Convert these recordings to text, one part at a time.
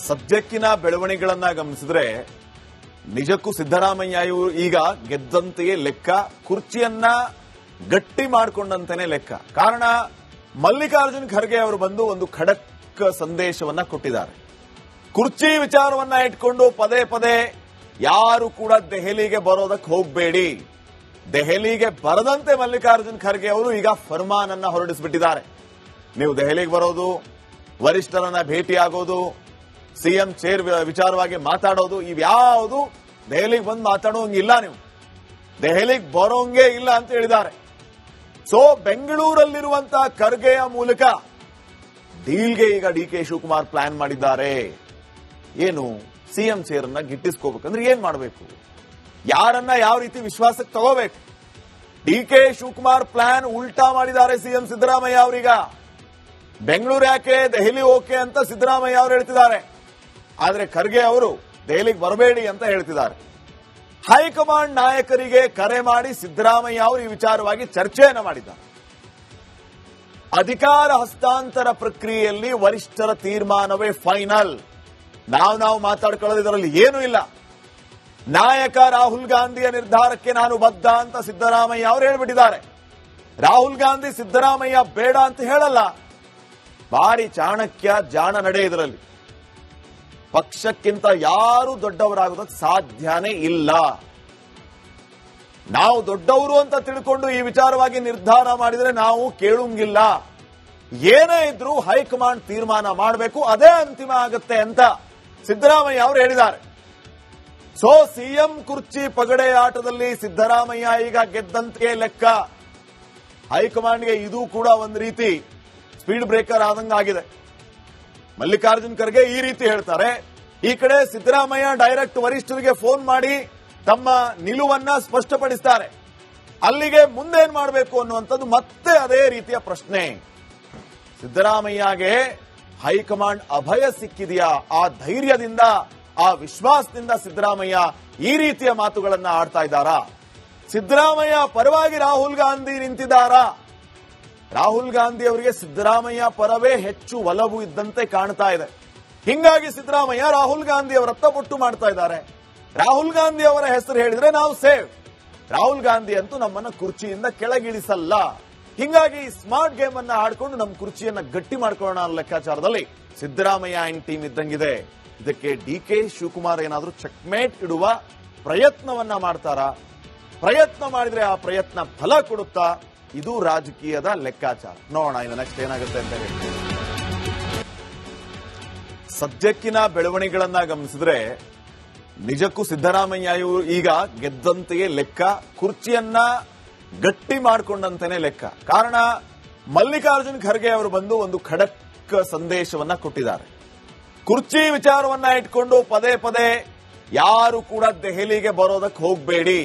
ಸದ್ಯಕ್ಕಿನ ಬೆಳವಣಿಗೆಗಳನ್ನ ಗಮನಿಸಿದ್ರೆ ನಿಜಕ್ಕೂ ಸಿದ್ದರಾಮಯ್ಯ ಇವರು ಈಗ ಗೆದ್ದಂತೆಯೇ ಲೆಕ್ಕ, ಕುರ್ಚಿಯನ್ನ ಗಟ್ಟಿ ಮಾಡಿಕೊಂಡಂತೆಯೇ ಲೆಕ್ಕ. ಕಾರಣ ಮಲ್ಲಿಕಾರ್ಜುನ್ ಖರ್ಗೆ ಅವರು ಬಂದು ಒಂದು ಖಡಕ್ ಸಂದೇಶವನ್ನ ಕೊಟ್ಟಿದ್ದಾರೆ. ಕುರ್ಚಿ ವಿಚಾರವನ್ನ ಇಟ್ಕೊಂಡು ಪದೇ ಪದೇ ಯಾರು ಕೂಡ ದೆಹಲಿಗೆ ಬರೋದಕ್ಕೆ ಹೋಗಬೇಡಿ, ದೆಹಲಿಗೆ ಬರದಂತೆ ಮಲ್ಲಿಕಾರ್ಜುನ್ ಖರ್ಗೆ ಅವರು ಈಗ ಫರ್ಮಾನ್ ಅನ್ನ ಹೊರಡಿಸಿಬಿಟ್ಟಿದ್ದಾರೆ. ನೀವು ದೆಹಲಿಗೆ ಬರೋದು, ವರಿಷ್ಠರನ್ನ ಭೇಟಿಯಾಗೋದು, ಸಿಎಂ ಚೇರ್ ವಿಚಾರವಾಗಿ ಮಾತಾಡೋದು, ಇವ್ಯಾವುದು ದೆಹಲಿಗೆ ಬಂದು ಮಾತಾಡೋಂಗಿಲ್ಲ, ನೀವು ದೆಹಲಿಗೆ ಬರೋಂಗೇ ಇಲ್ಲ ಅಂತ ಹೇಳಿದ್ದಾರೆ. ಸೊ ಬೆಂಗಳೂರಲ್ಲಿರುವಂತಹ ಖರ್ಗೆಯ ಮೂಲಕ ಡೀಲ್ಗೆ ಈಗ ಡಿಕೆ ಶಿವಕುಮಾರ್ ಪ್ಲಾನ್ ಮಾಡಿದ್ದಾರೆ. ಏನು, ಸಿಎಂ ಚೇರ್ ಅನ್ನ ಗಿಟ್ಟಿಸ್ಕೋಬೇಕಂದ್ರೆ ಏನ್ ಮಾಡಬೇಕು, ಯಾರನ್ನ ಯಾವ ರೀತಿ ವಿಶ್ವಾಸಕ್ಕೆ ತಗೋಬೇಕು? ಡಿಕೆ ಶಿವಕುಮಾರ್ ಪ್ಲಾನ್ ಉಲ್ಟಾ ಮಾಡಿದ್ದಾರೆ ಸಿಎಂ ಸಿದ್ದರಾಮಯ್ಯ ಅವರೀಗ. ಬೆಂಗಳೂರು ಯಾಕೆ, ದೆಹಲಿ ಓಕೆ ಅಂತ ಸಿದ್ದರಾಮಯ್ಯ ಅವರು ಹೇಳ್ತಿದ್ದಾರೆ. ಆದ್ರೆ ಖರ್ಗೆ ಅವರು ದೆಹಲಿಗೆ ಬರಬೇಡಿ ಅಂತ ಹೇಳ್ತಿದ್ದಾರೆ. ಹೈಕಮಾಂಡ್ ನಾಯಕರಿಗೆ ಕರೆ ಮಾಡಿ ಸಿದ್ದರಾಮಯ್ಯ ಅವರು ಈ ವಿಚಾರವಾಗಿ ಚರ್ಚೆಯನ್ನು ಮಾಡಿದ್ದಾರೆ. ಅಧಿಕಾರ ಹಸ್ತಾಂತರ ಪ್ರಕ್ರಿಯೆಯಲ್ಲಿ ವರಿಷ್ಠರ ತೀರ್ಮಾನವೇ ಫೈನಲ್. ನಾವು ಮಾತಾಡ್ಕೊಳ್ಳೋದು ಇದರಲ್ಲಿ ಏನೂ ಇಲ್ಲ. ನಾಯಕ ರಾಹುಲ್ ಗಾಂಧಿಯ ನಿರ್ಧಾರಕ್ಕೆ ನಾನು ಬದ್ಧ ಅಂತ ಸಿದ್ದರಾಮಯ್ಯ ಅವರು ಹೇಳ್ಬಿಟ್ಟಿದ್ದಾರೆ. ರಾಹುಲ್ ಗಾಂಧಿ ಸಿದ್ದರಾಮಯ್ಯ ಬೇಡ ಅಂತ ಹೇಳಲ್ಲ. ಭಾರಿ ಚಾಣಕ್ಯ, ಜಾಣ ನಡೆ ಇದರಲ್ಲಿ. ಪಕ್ಷಕ್ಕಿಂತ ಯಾರು ದೊಡ್ಡವರಾಗೋದಕ್ಕೆ ಸಾಧ್ಯನೇ ಇಲ್ಲ. ನಾವು ದೊಡ್ಡವರು ಅಂತ ತಿಳ್ಕೊಂಡು ಈ ವಿಚಾರವಾಗಿ ನಿರ್ಧಾರ ಮಾಡಿದ್ರೆ ನಾವು ಕೇಳುಂಗಿಲ್ಲ. ಏನೇ ಇದ್ರೂ ಹೈಕಮಾಂಡ್ ತೀರ್ಮಾನ ಮಾಡಬೇಕು, ಅದೇ ಅಂತಿಮ ಆಗುತ್ತೆ ಅಂತ ಸಿದ್ದರಾಮಯ್ಯ ಅವರು ಹೇಳಿದ್ದಾರೆ. ಸೊ ಸಿಎಂ ಕುರ್ಚಿ ಪಗಡೆ ಆಟದಲ್ಲಿ ಸಿದ್ದರಾಮಯ್ಯ ಈಗ ಗೆದ್ದಂತೆ ಲೆಕ್ಕ. ಹೈಕಮಾಂಡ್ಗೆ ಇದು ಕೂಡ ಒಂದು ರೀತಿ ಸ್ಪೀಡ್ ಬ್ರೇಕರ್ ಆದಂಗಾಗಿದೆ. ಮಲ್ಲಿಕಾರ್ಜುನ್ ಖರ್ಗೆ ಈ ರೀತಿ ಹೇಳ್ತಾರೆ, ಈ ಕಡೆ ಸಿದ್ದರಾಮಯ್ಯ ಡೈರೆಕ್ಟ್ ವರಿಷ್ಠರಿಗೆ ಫೋನ್ ಮಾಡಿ ತಮ್ಮ ನಿಲುವನ್ನ ಸ್ಪಷ್ಟಪಡಿಸ್ತಾರೆ. ಅಲ್ಲಿಗೆ ಮುಂದೇನ್ ಮಾಡಬೇಕು ಅನ್ನುವಂಥದ್ದು ಮತ್ತೆ ಅದೇ ರೀತಿಯ ಪ್ರಶ್ನೆ. ಸಿದ್ದರಾಮಯ್ಯಗೆ ಹೈಕಮಾಂಡ್ ಅಭಯ ಸಿಕ್ಕಿದೆಯಾ? ಆ ಧೈರ್ಯದಿಂದ, ಆ ವಿಶ್ವಾಸದಿಂದ ಸಿದ್ದರಾಮಯ್ಯ ಈ ರೀತಿಯ ಮಾತುಗಳನ್ನ ಆಡ್ತಾ ಇದ್ದಾರಾ? ಸಿದ್ದರಾಮಯ್ಯ ಪರವಾಗಿ ರಾಹುಲ್ ಗಾಂಧಿ ನಿಂತಿದ್ದಾರಾ? ರಾಹುಲ್ ಗಾಂಧಿ ಅವರಿಗೆ ಸಿದ್ದರಾಮಯ್ಯ ಪರವೇ ಹೆಚ್ಚು ಒಲವು ಇದ್ದಂತೆ ಕಾಣ್ತಾ ಇದೆ. ಹಿಂಗಾಗಿ ಸಿದ್ದರಾಮಯ್ಯ ರಾಹುಲ್ ಗಾಂಧಿ ಅವರತ್ತ ಬೊಟ್ಟು ಮಾಡ್ತಾ ಇದ್ದಾರೆ. ರಾಹುಲ್ ಗಾಂಧಿ ಅವರ ಹೆಸರು ಹೇಳಿದ್ರೆ ನಾವು ಸೇವ್, ರಾಹುಲ್ ಗಾಂಧಿ ಅಂತೂ ನಮ್ಮನ್ನ ಕುರ್ಚಿಯಿಂದ ಕೆಳಗಿಳಿಸಲ್ಲ. ಹಿಂಗಾಗಿ ಸ್ಮಾರ್ಟ್ ಗೇಮ್ ಅನ್ನ ಆಡ್ಕೊಂಡು ನಮ್ಮ ಕುರ್ಚಿಯನ್ನ ಗಟ್ಟಿ ಮಾಡ್ಕೊಳ್ಳೋಣ ಅನ್ನೋ ಲೆಕ್ಕಾಚಾರದಲ್ಲಿ ಸಿದ್ದರಾಮಯ್ಯ ಅಂಡ್ ಟೀಮ್ ಇದ್ದಂಗಿದೆ. ಇದಕ್ಕೆ ಡಿಕೆ ಶಿವಕುಮಾರ್ ಏನಾದ್ರೂ ಚೆಕ್ಮೇಟ್ ಇಡುವ ಪ್ರಯತ್ನವನ್ನ ಮಾಡ್ತಾರಾ? ಪ್ರಯತ್ನ ಮಾಡಿದ್ರೆ ಆ ಪ್ರಯತ್ನ ಫಲ ಕೊಡುತ್ತಾ? ಇದು ರಾಜಕೀಯದ ಲೆಕ್ಕಾಚಾರ. ನೋಡೋಣ ಇನ್ನು ನೆಕ್ಸ್ಟ್ ಏನಾಗುತ್ತೆ ಅಂತ ಹೇಳಿ. ಸದ್ಯಕ್ಕಿನ ಬೆಳವಣಿಗೆಗಳನ್ನ ಗಮನಿಸಿದ್ರೆ ನಿಜಕ್ಕೂ ಸಿದ್ದರಾಮಯ್ಯ ಇವರು ಈಗ ಗೆದ್ದಂತೆಯೇ ಲೆಕ್ಕ, ಕುರ್ಚಿಯನ್ನ ಗಟ್ಟಿ ಮಾಡಿಕೊಂಡಂತೆಯೇ ಲೆಕ್ಕ. ಕಾರಣ ಮಲ್ಲಿಕಾರ್ಜುನ್ ಖರ್ಗೆ ಅವರು ಬಂದು ಒಂದು ಖಡಕ್ ಸಂದೇಶವನ್ನ ಕೊಟ್ಟಿದ್ದಾರೆ. ಕುರ್ಚಿ ವಿಚಾರವನ್ನ ಇಟ್ಕೊಂಡು ಪದೇ ಪದೇ ಯಾರು ಕೂಡ ದೆಹಲಿಗೆ ಬರೋದಕ್ಕೆ ಹೋಗಬೇಡಿ,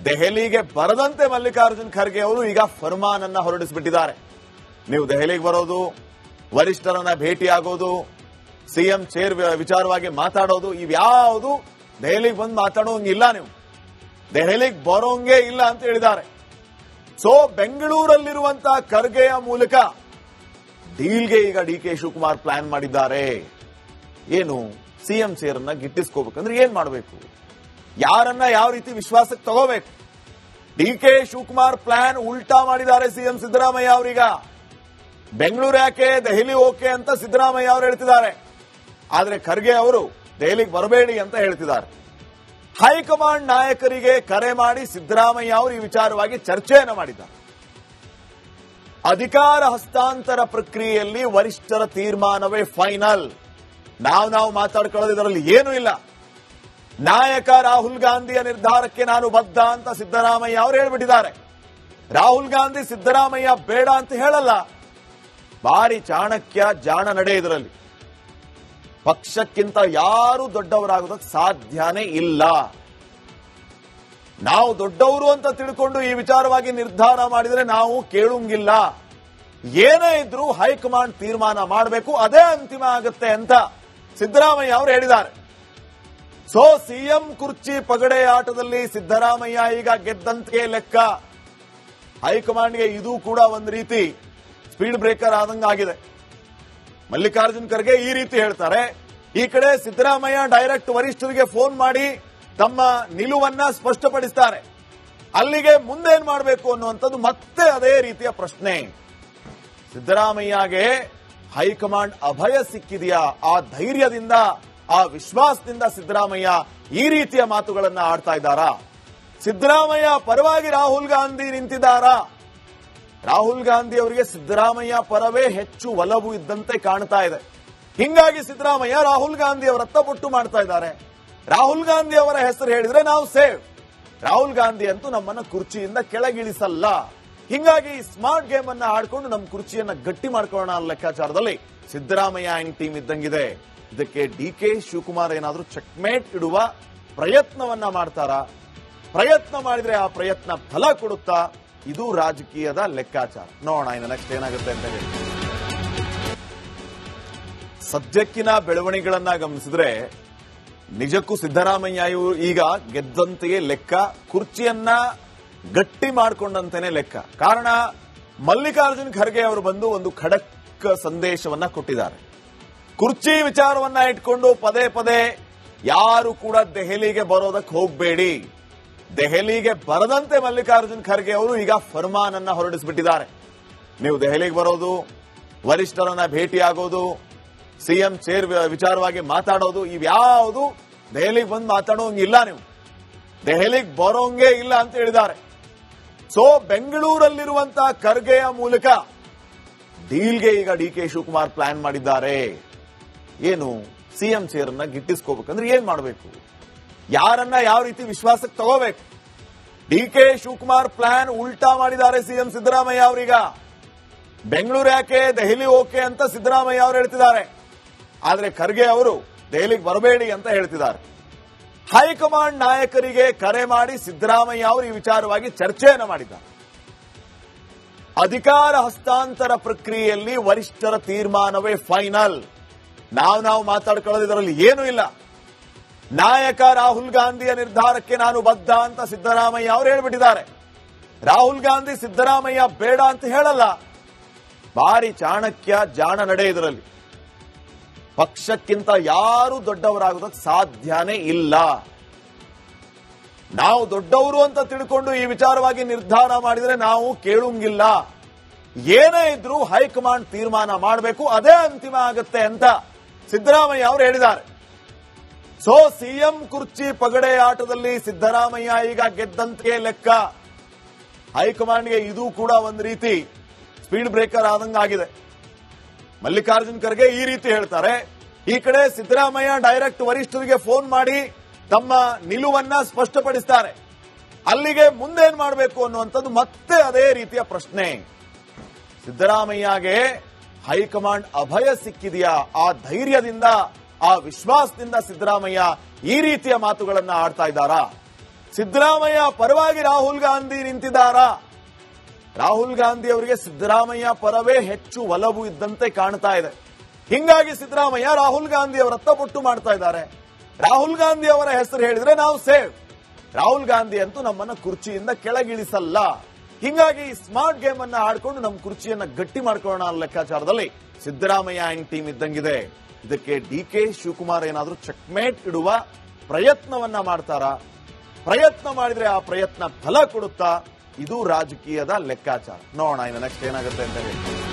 ದೆಹಲಿಗೆ ಬರದಂತೆ ಮಲ್ಲಿಕಾರ್ಜುನ್ ಖರ್ಗೆ ಅವರು ಈಗ ಫರ್ಮಾನ್ ಅನ್ನ ಹೊರಡಿಸಿಬಿಟ್ಟಿದ್ದಾರೆ. ನೀವು ದೆಹಲಿಗೆ ಬರೋದು, ವರಿಷ್ಠರನ್ನ ಭೇಟಿಯಾಗೋದು, ಸಿಎಂ ಚೇರ್ ವಿಚಾರವಾಗಿ ಮಾತಾಡೋದು, ಇವ್ಯಾವುದು ದೆಹಲಿಗೆ ಬಂದು ಮಾತಾಡೋಂಗಿಲ್ಲ, ನೀವು ದೆಹಲಿಗೆ ಬರೋಂಗೇ ಇಲ್ಲ ಅಂತ ಹೇಳಿದ್ದಾರೆ. ಸೊ ಬೆಂಗಳೂರಲ್ಲಿರುವಂತಹ ಖರ್ಗೆಯ ಮೂಲಕ ಡೀಲ್ಗೆ ಈಗ ಡಿಕೆ ಶಿವಕುಮಾರ್ ಪ್ಲಾನ್ ಮಾಡಿದ್ದಾರೆ. ಏನು, ಸಿಎಂ ಚೇರ್ ಅನ್ನ ಗಿಟ್ಟಿಸ್ಕೋಬೇಕಂದ್ರೆ ಏನ್ ಮಾಡಬೇಕು, ಯಾರನ್ನ ಯಾವ ರೀತಿ ವಿಶ್ವಾಸಕ್ಕೆ ತಗೋಬೇಕು? ಡಿಕೆ ಶಿವಕುಮಾರ್ ಪ್ಲಾನ್ ಉಲ್ಟಾ ಮಾಡಿದ್ದಾರೆ ಸಿಎಂ ಸಿದ್ದರಾಮಯ್ಯ ಅವರೀಗ. ಬೆಂಗಳೂರು ಯಾಕೆ, ದೆಹಲಿ ಓಕೆ ಅಂತ ಸಿದ್ದರಾಮಯ್ಯ ಅವರು ಹೇಳ್ತಿದ್ದಾರೆ. ಆದ್ರೆ ಖರ್ಗೆ ಅವರು ದೆಹಲಿಗೆ ಬರಬೇಡಿ ಅಂತ ಹೇಳ್ತಿದ್ದಾರೆ. ಹೈಕಮಾಂಡ್ ನಾಯಕರಿಗೆ ಕರೆ ಮಾಡಿ ಸಿದ್ದರಾಮಯ್ಯ ಅವರು ಈ ವಿಚಾರವಾಗಿ ಚರ್ಚೆಯನ್ನು ಮಾಡಿದ್ದಾರೆ. ಅಧಿಕಾರ ಹಸ್ತಾಂತರ ಪ್ರಕ್ರಿಯೆಯಲ್ಲಿ ವರಿಷ್ಠರ ತೀರ್ಮಾನವೇ ಫೈನಲ್. ನಾವು ಮಾತಾಡ್ಕೊಳ್ಳೋದು ಇದರಲ್ಲಿ ಏನೂ ಇಲ್ಲ. ನಾಯಕ ರಾಹುಲ್ ಗಾಂಧಿಯ ನಿರ್ಧಾರಕ್ಕೆ ನಾನು ಬದ್ಧ ಅಂತ ಸಿದ್ದರಾಮಯ್ಯ ಅವರು ಹೇಳ್ಬಿಟ್ಟಿದ್ದಾರೆ. ರಾಹುಲ್ ಗಾಂಧಿ ಸಿದ್ದರಾಮಯ್ಯ ಬೇಡ ಅಂತ ಹೇಳಲ್ಲ. ಭಾರಿ ಚಾಣಕ್ಯ, ಜಾಣ ನಡೆ ಇದರಲ್ಲಿ. ಪಕ್ಷಕ್ಕಿಂತ ಯಾರು ದೊಡ್ಡವರಾಗೋದಕ್ಕೆ ಸಾಧ್ಯನೇ ಇಲ್ಲ. ನಾವು ದೊಡ್ಡವರು ಅಂತ ತಿಳ್ಕೊಂಡು ಈ ವಿಚಾರವಾಗಿ ನಿರ್ಧಾರ ಮಾಡಿದ್ರೆ ನಾವು ಕೇಳುಂಗಿಲ್ಲ. ಏನೇ ಇದ್ರೂ ಹೈಕಮಾಂಡ್ ತೀರ್ಮಾನ ಮಾಡಬೇಕು, ಅದೇ ಅಂತಿಮ ಆಗುತ್ತೆ ಅಂತ ಸಿದ್ದರಾಮಯ್ಯ ಅವರು ಹೇಳಿದ್ದಾರೆ. ಸೊ ಸಿಎಂ ಕುರ್ಚಿ ಪಗಡೆ ಆಟದಲ್ಲಿ ಸಿದ್ದರಾಮಯ್ಯ ಈಗ ಗೆದ್ದಂತೆ ಲೆಕ್ಕ. ಹೈಕಮಾಂಡ್ಗೆ ಇದು ಕೂಡ ಒಂದು ರೀತಿ ಸ್ಪೀಡ್ ಬ್ರೇಕರ್ ಆದಂಗಾಗಿದೆ. ಮಲ್ಲಿಕಾರ್ಜುನ್ ಖರ್ಗೆ ಈ ರೀತಿ ಹೇಳ್ತಾರೆ, ಈ ಕಡೆ ಸಿದ್ದರಾಮಯ್ಯ ಡೈರೆಕ್ಟ್ ವರಿಷ್ಠರಿಗೆ ಫೋನ್ ಮಾಡಿ ತಮ್ಮ ನಿಲುವನ್ನ ಸ್ಪಷ್ಟಪಡಿಸ್ತಾರೆ. ಅಲ್ಲಿಗೆ ಮುಂದೇನ್ ಮಾಡಬೇಕು ಅನ್ನುವಂಥದ್ದು ಮತ್ತೆ ಅದೇ ರೀತಿಯ ಪ್ರಶ್ನೆ. ಸಿದ್ದರಾಮಯ್ಯಗೆ ಹೈಕಮಾಂಡ್ ಅಭಯ ಸಿಕ್ಕಿದೆಯಾ? ಆ ಧೈರ್ಯದಿಂದ, ಆ ವಿಶ್ವಾಸದಿಂದ ಸಿದ್ದರಾಮಯ್ಯ ಈ ರೀತಿಯ ಮಾತುಗಳನ್ನ ಆಡ್ತಾ ಇದ್ದಾರಾ? ಸಿದ್ದರಾಮಯ್ಯ ಪರವಾಗಿ ರಾಹುಲ್ ಗಾಂಧಿ ನಿಂತಿದ್ದಾರಾ? ರಾಹುಲ್ ಗಾಂಧಿ ಅವರಿಗೆ ಸಿದ್ದರಾಮಯ್ಯ ಪರವೇ ಹೆಚ್ಚು ಒಲವು ಇದ್ದಂತೆ ಕಾಣ್ತಾ ಇದೆ. ಹಿಂಗಾಗಿ ಸಿದ್ದರಾಮಯ್ಯ ರಾಹುಲ್ ಗಾಂಧಿ ಅವರತ್ತ ಬೊಟ್ಟು ಮಾಡ್ತಾ ಇದ್ದಾರೆ. ರಾಹುಲ್ ಗಾಂಧಿ ಅವರ ಹೆಸರು ಹೇಳಿದ್ರೆ ನಾವು ಸೇವ್, ರಾಹುಲ್ ಗಾಂಧಿ ಅಂತೂ ನಮ್ಮನ್ನ ಕುರ್ಚಿಯಿಂದ ಕೆಳಗಿಳಿಸಲ್ಲ. ಹಿಂಗಾಗಿ ಸ್ಮಾರ್ಟ್ ಗೇಮ್ ಅನ್ನ ಆಡ್ಕೊಂಡು ನಮ್ಮ ಕುರ್ಚಿಯನ್ನ ಗಟ್ಟಿ ಮಾಡ್ಕೊಳ್ಳೋಣ ಅನ್ನೋ ಲೆಕ್ಕಾಚಾರದಲ್ಲಿ ಸಿದ್ದರಾಮಯ್ಯ ಅಂಡ್ ಟೀಮ್ ಇದ್ದಂಗಿದೆ. ಇದಕ್ಕೆ ಡಿಕೆ ಶಿವಕುಮಾರ್ ಏನಾದ್ರೂ ಚೆಕ್ಮೇಟ್ ಇಡುವ ಪ್ರಯತ್ನವನ್ನ ಮಾಡ್ತಾರಾ? ಪ್ರಯತ್ನ ಮಾಡಿದ್ರೆ ಆ ಪ್ರಯತ್ನ ಫಲ ಕೊಡುತ್ತಾ? ಇದು ರಾಜಕೀಯದ ಲೆಕ್ಕಾಚಾರ. ನೋಡೋಣ ಇನ್ನು ನೆಕ್ಸ್ಟ್ ಏನಾಗುತ್ತೆ ಅಂತ ಹೇಳಿ. ಸದ್ಯಕ್ಕಿನ ಬೆಳವಣಿಗೆಗಳನ್ನ ಗಮನಿಸಿದ್ರೆ ನಿಜಕ್ಕೂ ಸಿದ್ದರಾಮಯ್ಯ ಈಗ ಗೆದ್ದಂತೆಯೇ ಲೆಕ್ಕ, ಕುರ್ಚಿಯನ್ನ ಗಟ್ಟಿ ಮಾಡಿಕೊಂಡಂತೆಯೇ ಲೆಕ್ಕ. ಕಾರಣ ಮಲ್ಲಿಕಾರ್ಜುನ್ ಖರ್ಗೆ ಅವರು ಬಂದು ಒಂದು ಖಡಕ್ ಸಂದೇಶವನ್ನ ಕೊಟ್ಟಿದ್ದಾರೆ. ಕುರ್ಚಿ ವಿಚಾರವನ್ನ ಇಟ್ಕೊಂಡು ಪದೇ ಪದೇ ಯಾರು ಕೂಡ ದೆಹಲಿಗೆ ಬರೋದಕ್ಕೆ ಹೋಗಬೇಡಿ, ದೆಹಲಿಗೆ ಬರದಂತೆ ಮಲ್ಲಿಕಾರ್ಜುನ್ ಖರ್ಗೆ ಅವರು ಈಗ ಫರ್ಮಾನನ್ನ ಹೊರಡಿಸಿಬಿಟ್ಟಿದ್ದಾರೆ. ನೀವು ದೆಹಲಿಗೆ ಬರೋದು, ವರಿಷ್ಠರನ್ನ ಭೇಟಿಯಾಗೋದು, ಸಿಎಂ ಚೇರ್ ವಿಚಾರವಾಗಿ ಮಾತಾಡೋದು, ಇವ್ಯಾವುದು ದೆಹಲಿಗೆ ಬಂದು ಮಾತಾಡೋಂಗಿಲ್ಲ, ನೀವು ದೆಹಲಿಗೆ ಬರೋಂಗೇ ಇಲ್ಲ ಅಂತ ಹೇಳಿದ್ದಾರೆ. ಸೊ ಬೆಂಗಳೂರಲ್ಲಿರುವಂತಹ ಖರ್ಗೆಯ ಮೂಲಕ ಡೀಲ್ಗೆ ಈಗ ಡಿಕೆ ಶಿವಕುಮಾರ್ ಪ್ಲಾನ್ ಮಾಡಿದ್ದಾರೆ. ಏನು? ಸಿಎಂ ಚೇರ್ ಅನ್ನ ಗಿಟ್ಟಿಸ್ಕೋಬೇಕಂದ್ರೆ ಏನ್ ಮಾಡಬೇಕು, ಯಾರನ್ನ ಯಾವ ರೀತಿ ವಿಶ್ವಾಸಕ್ಕೆ ತಗೋಬೇಕು? ಡಿಕೆ ಶಿವಕುಮಾರ್ ಪ್ಲಾನ್ ಉಲ್ಟಾ ಮಾಡಿದ್ದಾರೆ ಸಿಎಂ ಸಿದ್ದರಾಮಯ್ಯ ಅವರೀಗ. ಬೆಂಗಳೂರು ಯಾಕೆ, ದೆಹಲಿ ಓಕೆ ಅಂತ ಸಿದ್ದರಾಮಯ್ಯ ಅವರು ಹೇಳ್ತಿದ್ದಾರೆ. ಆದ್ರೆ ಖರ್ಗೆ ಅವರು ದೆಹಲಿಗೆ ಬರಬೇಡಿ ಅಂತ ಹೇಳ್ತಿದ್ದಾರೆ. ಹೈಕಮಾಂಡ್ ನಾಯಕರಿಗೆ ಕರೆ ಮಾಡಿ ಸಿದ್ದರಾಮಯ್ಯ ಅವರು ಈ ವಿಚಾರವಾಗಿ ಚರ್ಚೆಯನ್ನು ಮಾಡಿದ್ದಾರೆ. ಅಧಿಕಾರ ಹಸ್ತಾಂತರ ಪ್ರಕ್ರಿಯೆಯಲ್ಲಿ ವರಿಷ್ಠರ ತೀರ್ಮಾನವೇ ಫೈನಲ್. ನಾವು ಮಾತಾಡ್ಕೊಳ್ಳೋದು ಇದರಲ್ಲಿ ಏನೂ ಇಲ್ಲ. ನಾಯಕ ರಾಹುಲ್ ಗಾಂಧಿಯ ನಿರ್ಧಾರಕ್ಕೆ ನಾನು ಬದ್ಧ ಅಂತ ಸಿದ್ದರಾಮಯ್ಯ ಅವರು ಹೇಳ್ಬಿಟ್ಟಿದ್ದಾರೆ. ರಾಹುಲ್ ಗಾಂಧಿ ಸಿದ್ದರಾಮಯ್ಯ ಬೇಡ ಅಂತ ಹೇಳಲ್ಲ. ಭಾರಿ ಚಾಣಕ್ಯ, ಜಾಣ ನಡೆ ಇದರಲ್ಲಿ. ಪಕ್ಷಕ್ಕಿಂತ ಯಾರು ದೊಡ್ಡವರಾಗೋದಕ್ಕೆ ಸಾಧ್ಯನೇ ಇಲ್ಲ. ನಾವು ದೊಡ್ಡವರು ಅಂತ ತಿಳ್ಕೊಂಡು ಈ ವಿಚಾರವಾಗಿ ನಿರ್ಧಾರ ಮಾಡಿದ್ರೆ ನಾವು ಕೇಳುಂಗಿಲ್ಲ. ಏನೇ ಇದ್ರೂ ಹೈಕಮಾಂಡ್ ತೀರ್ಮಾನ ಮಾಡಬೇಕು, ಅದೇ ಅಂತಿಮ ಆಗುತ್ತೆ ಅಂತ ಸಿದ್ದರಾಮಯ್ಯ ಅವರು ಹೇಳಿದ್ದಾರೆ. ಸೊ ಸಿಎಂ ಕುರ್ಚಿ ಪಗಡೆ ಆಟದಲ್ಲಿ ಸಿದ್ದರಾಮಯ್ಯ ಈಗ ಗೆದ್ದಂತೆ ಲೆಕ್ಕ. ಹೈಕಮಾಂಡ್ಗೆ ಇದು ಕೂಡ ಒಂದು ರೀತಿ ಸ್ಪೀಡ್ ಬ್ರೇಕರ್ ಆದಂಗಾಗಿದೆ. ಮಲ್ಲಿಕಾರ್ಜುನ್ ಖರ್ಗೆ ಈ ರೀತಿ ಹೇಳ್ತಾರೆ, ಈ ಕಡೆ ಸಿದ್ದರಾಮಯ್ಯ ಡೈರೆಕ್ಟ್ ವರಿಷ್ಠರಿಗೆ ಫೋನ್ ಮಾಡಿ ತಮ್ಮ ನಿಲುವನ್ನ ಸ್ಪಷ್ಟಪಡಿಸ್ತಾರೆ. ಅಲ್ಲಿಗೆ ಮುಂದೇನ್ ಮಾಡಬೇಕು ಅನ್ನುವಂಥದ್ದು ಮತ್ತೆ ಅದೇ ರೀತಿಯ ಪ್ರಶ್ನೆ. ಸಿದ್ದರಾಮಯ್ಯಗೆ ಹೈಕಮಾಂಡ್ ಅಭಯ ಸಿಕ್ಕಿದೆಯಾ? ಆ ಧೈರ್ಯದಿಂದ, ಆ ವಿಶ್ವಾಸದಿಂದ ಸಿದ್ದರಾಮಯ್ಯ ಈ ರೀತಿಯ ಮಾತುಗಳನ್ನ ಆಡ್ತಾ ಇದ್ದಾರಾ? ಸಿದ್ದರಾಮಯ್ಯ ಪರವಾಗಿ ರಾಹುಲ್ ಗಾಂಧಿ ನಿಂತಿದ್ದಾರಾ? ರಾಹುಲ್ ಗಾಂಧಿ ಅವರಿಗೆ ಸಿದ್ದರಾಮಯ್ಯ ಪರವೇ ಹೆಚ್ಚು ಒಲವು ಇದ್ದಂತೆ ಕಾಣ್ತಾ ಇದೆ. ಹಿಂಗಾಗಿ ಸಿದ್ದರಾಮಯ್ಯ ರಾಹುಲ್ ಗಾಂಧಿ ಅವರತ್ತ ಬೊಟ್ಟು ಮಾಡ್ತಾ ಇದ್ದಾರೆ. ರಾಹುಲ್ ಗಾಂಧಿ ಅವರ ಹೆಸರು ಹೇಳಿದ್ರೆ ನಾವು ಸೇವ್, ರಾಹುಲ್ ಗಾಂಧಿ ಅಂತೂ ನಮ್ಮನ್ನ ಕುರ್ಚಿಯಿಂದ ಕೆಳಗಿಳಿಸಲ್ಲ. ಹಿಂಗಾಗಿ ಸ್ಮಾರ್ಟ್ ಗೇಮ್ ಅನ್ನ ಆಡ್ಕೊಂಡು ನಮ್ಮ ಕುರ್ಚಿಯನ್ನ ಗಟ್ಟಿ ಮಾಡ್ಕೊಳ್ಳೋಣ ಅನ್ನೋ ಲೆಕ್ಕಾಚಾರದಲ್ಲಿ ಸಿದ್ದರಾಮಯ್ಯ ಅಂಡ್ ಟೀಮ್ ಇದ್ದಂಗಿದೆ. ಇದಕ್ಕೆ ಡಿಕೆ ಶಿವಕುಮಾರ್ ಏನಾದ್ರೂ ಚೆಕ್ಮೇಟ್ ಇಡುವ ಪ್ರಯತ್ನವನ್ನ ಮಾಡ್ತಾರಾ? ಪ್ರಯತ್ನ ಮಾಡಿದ್ರೆ ಆ ಪ್ರಯತ್ನ ಫಲ ಕೊಡುತ್ತಾ? ಇದು ರಾಜಕೀಯದ ಲೆಕ್ಕಾಚಾರ. ನೋಡೋಣ ಇನ್ನು ನೆಕ್ಸ್ಟ್ ಏನಾಗುತ್ತೆ ಅಂತ ಹೇಳಿ.